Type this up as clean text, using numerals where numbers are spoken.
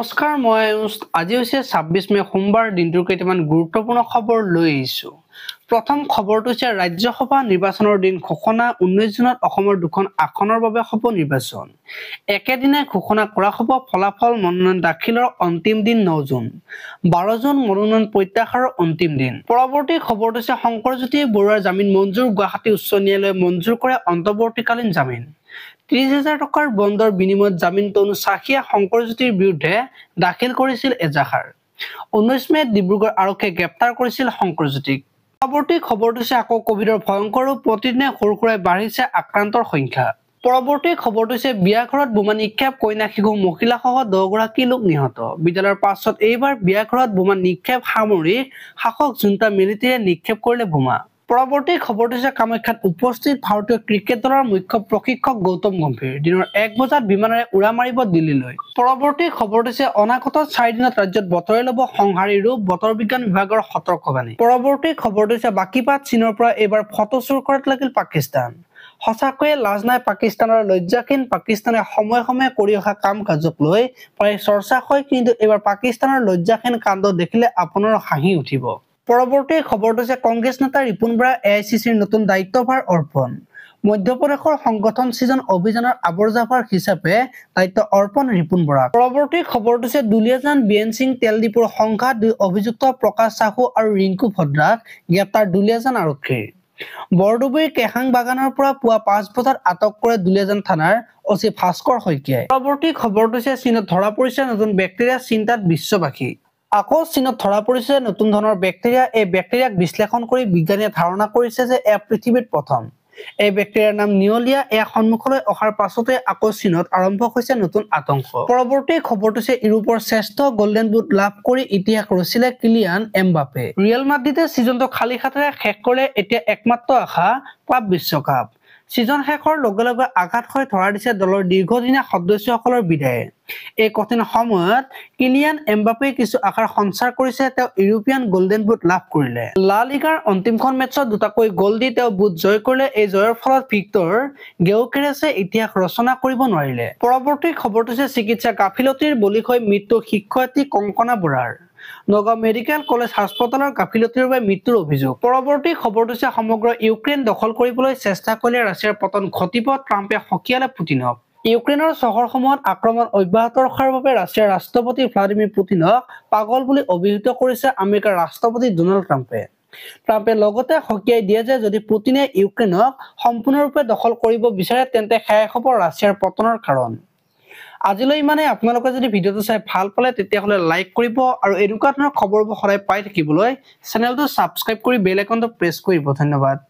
নমস্কাৰ, মই আয়ুষ। আজি হৈছে 26 মে সোমবাৰ। দিনটোৰ কেইটামান গুৰুত্বপূৰ্ণ খবৰ লৈ আহিছো। প্ৰথম খবৰটো হৈছে ৰাজ্যসভা নিৰ্বাচনৰ দিন ঘোষণা। 19 জুনত অসমৰ দুখন আসনৰ বাবে হ'ব নিৰ্বাচন। একেদিনাই ঘোষণা কৰা হ'ব ফলাফল। মনোনয়ন দাখিলৰ অন্তিম দিন 9 জুন। 12 জুন মনোনয়ন প্ৰত্যাহাৰৰ অন্তিম দিন। পৰৱৰ্তী খবৰটো হৈছে শংকৰজ্যোতি বৰুৱাৰ জামিন মঞ্জুৰ। গুৱাহাটী উচ্চ ন্যায়ালয়ে মঞ্জুৰ কৰে অন্তৱৰ্তীকালীন জামিন। 30,000 টকাৰ বণ্ডৰ বিনিময়ত জামিন। তনু চাহিয়ে শংকৰজ্যোতিৰ বিৰুদ্ধে দাখিল কৰিছিল এজাহাৰ। 19 মেত ডিব্ৰুগড় আৰক্ষীয়ে গ্ৰেপ্তাৰ কৰিছিল শংকৰজ্যোতিক। পৰৱৰ্তী খবৰটো হৈছে আকৌ কভিডৰ ভয়ংকৰ ৰূপ। প্ৰতিদিনে সৰু-সুৰাই বাঢ়িছে আক্ৰান্তৰ সংখ্যা। পৰৱৰ্তী খবৰটো হৈছে বিয়া ঘৰত বোমা নিক্ষেপ। কইনা শিশু মহিলাসহ 10 গৰাকী লোক নিহত। বিদ্যালয়ৰ পাছত এইবাৰ বিয়া ঘৰত বোমা নিক্ষেপ। সামৰিক শাসক জুণ্টা মিলিটেৰীয়ে নিক্ষেপ কৰিলে বোমা। পৰৱৰ্তী খবৰটো হৈছে কামাখ্যাত উপস্থিত ভাৰতীয় ক্ৰিকেট দলৰ মুখ্য প্ৰশিক্ষক গৌতম গম্ভীৰ। দিনৰ 1 বজাত বিমানেৰে উৰা মাৰিব দিল্লীলৈ। পৰৱৰ্তী খবৰটো হৈছে অনাগত 4 দিনত ৰাজ্যত বতৰে ল'ব সংহাৰী ৰূপ। বতৰ বিজ্ঞান বিভাগৰ সতৰ্কবাণী। পৰৱৰ্তী খবৰটো হৈছে বাকীপাত চীনৰ পৰা এইবাৰ ফটো চুৰ কৰাত লাগিল পাকিস্তান। সঁচাকৈয়ে লাজ নাই পাকিস্তানৰ। লজ্জাহীন পাকিস্তানে সময়ে সময়ে কৰি অহা কাম কাজক লৈ প্ৰায় চৰ্চা হয়, কিন্তু এইবাৰ পাকিস্তানৰ লজ্জাহীন কাণ্ড দেখিলে আপোনাৰ হাঁহি উঠিব। পৰৱৰ্তী খবৰটো হৈছে কংগ্ৰেছ নেতা ৰিপুণ বৰা AICCৰ নতুন দায়িত্বভাৰ অৰ্পণ। মধ্যপ্ৰদেশৰ সংগঠন সৃজন অভিযানৰ আৱৰ্জাভাৰ হিচাপে দায়িত্ব অৰ্পণ ৰিপুণ বৰাক। পৰৱৰ্তী খবৰটো হৈছে দুলীয়াজান বিএন-সিং তেল ডিপুৰ সংঘাত। 2 অভিযুক্ত প্ৰকাশ চাহু আৰু ৰিংকু ভদ্ৰাক গ্ৰেপ্তাৰ দুলীয়াজান আৰক্ষীৰ। বৰডুবিৰ কেহাং বাগানৰ পৰা পুৱা 5 বজাত আটক কৰে দুলীয়াজান থানাৰ OC ভাস্কৰ শইকীয়াই। পৰৱৰ্তী খবৰটো হৈছে চীনত ধৰা পৰিছে নতুন বেক্টেৰিয়া। চিন্তাত বিশ্ববাসী। আকৌ চীনত ধৰা পৰিছে নতুন ধৰণৰ বেক্টেৰিয়া। এই বেক্টেৰিয়াক বিশ্লেষণ কৰি বিজ্ঞানীয়ে ধাৰণা কৰিছে যে এয়া পৃথিৱীত প্ৰথম। এই বেক্টেৰিয়াৰ নাম নিয়লিয়া। এয়া সন্মুখলৈ অহাৰ পাছতে আকৌ চীনত আৰম্ভ হৈছে নতুন আতংক। পৰৱৰ্তী খবৰটো হৈছে ইউৰোপৰ শ্ৰেষ্ঠ গল্ডেন বুট লাভ কৰি ইতিহাস ৰচিলে কিলিয়ান এমবাপে। ৰিয়েল মাদ্ৰিদে ছিজনটো খালী হাতেৰে শেষ কৰিলে। এতিয়া একমাত্ৰ আশা ক্লাব বিশ্বকাপ। ছিজন শেষৰ লগে লগে আঘাত হৈ ধৰা দিছে দলৰ দীৰ্ঘদিনীয়া সদস্যসকলৰ বিদায়ে। এই কঠিন সময়ত কিলিয়ান এমবাপে কিছু আশাৰ সঞ্চাৰ কৰিছে। তেওঁ ইউৰোপীয়ান গল্ডেন বুট লাভ কৰিলে। লা লিগাৰ অন্তিমখন মেচত 2টাকৈ গল দি তেওঁ বুট জয় কৰিলে। এই জয়ৰ ফলত ভিক্টৰ গেওকেৰেছে ইতিহাস ৰচনা কৰিব নোৱাৰিলে। পৰৱৰ্তী খবৰটো হৈছে চিকিৎসা গাফিলতিৰ বলি হৈ মৃত্যু শিক্ষয়িত্ৰী কংকনা বৰাৰ। নগাঁও মেডিকেল কলেজ হাস্পতালৰ গাফিলতিৰ বাবে মৃত্যুৰ অভিযোগ। পৰৱৰ্তী খবৰটো হৈছে সমগ্ৰ ইউক্ৰেইন দখল কৰিবলৈ চেষ্টা কৰিলে ৰাছিয়াৰ পতন ঘটিব। ট্ৰাম্পে সকীয়ালে পুতিনক। ইউক্ৰেইনৰ চহৰসমূহত আক্ৰমণ অব্যাহত ৰখাৰ বাবে ৰাছিয়াৰ ৰাষ্ট্ৰপতি ভ্লাদিমিৰ পুতিনক পাগল বুলি অভিহিত কৰিছে আমেৰিকাৰ ৰাষ্ট্ৰপতি ডনাল্ড ট্ৰাম্পে। ট্ৰাম্পে লগতে সকীয়াই দিয়ে যে যদি পুতিনে ইউক্ৰেইনক সম্পূৰ্ণৰূপে দখল কৰিব বিচাৰে তেন্তে সেয়াই হ'ব ৰাছিয়াৰ পতনৰ কাৰণ। আজিলৈ ইমানে। আপোনালোকে যদি ভিডিঅ'টো চাই ভাল পালে তেতিয়াহ'লে লাইক কৰিব আৰু এনেকুৱা ধৰণৰ খবৰবোৰ সদায় পাই থাকিবলৈ চেনেলটো ছাবস্ক্ৰাইব কৰি বেল আইকনটো প্ৰেছ কৰিব। ধন্যবাদ।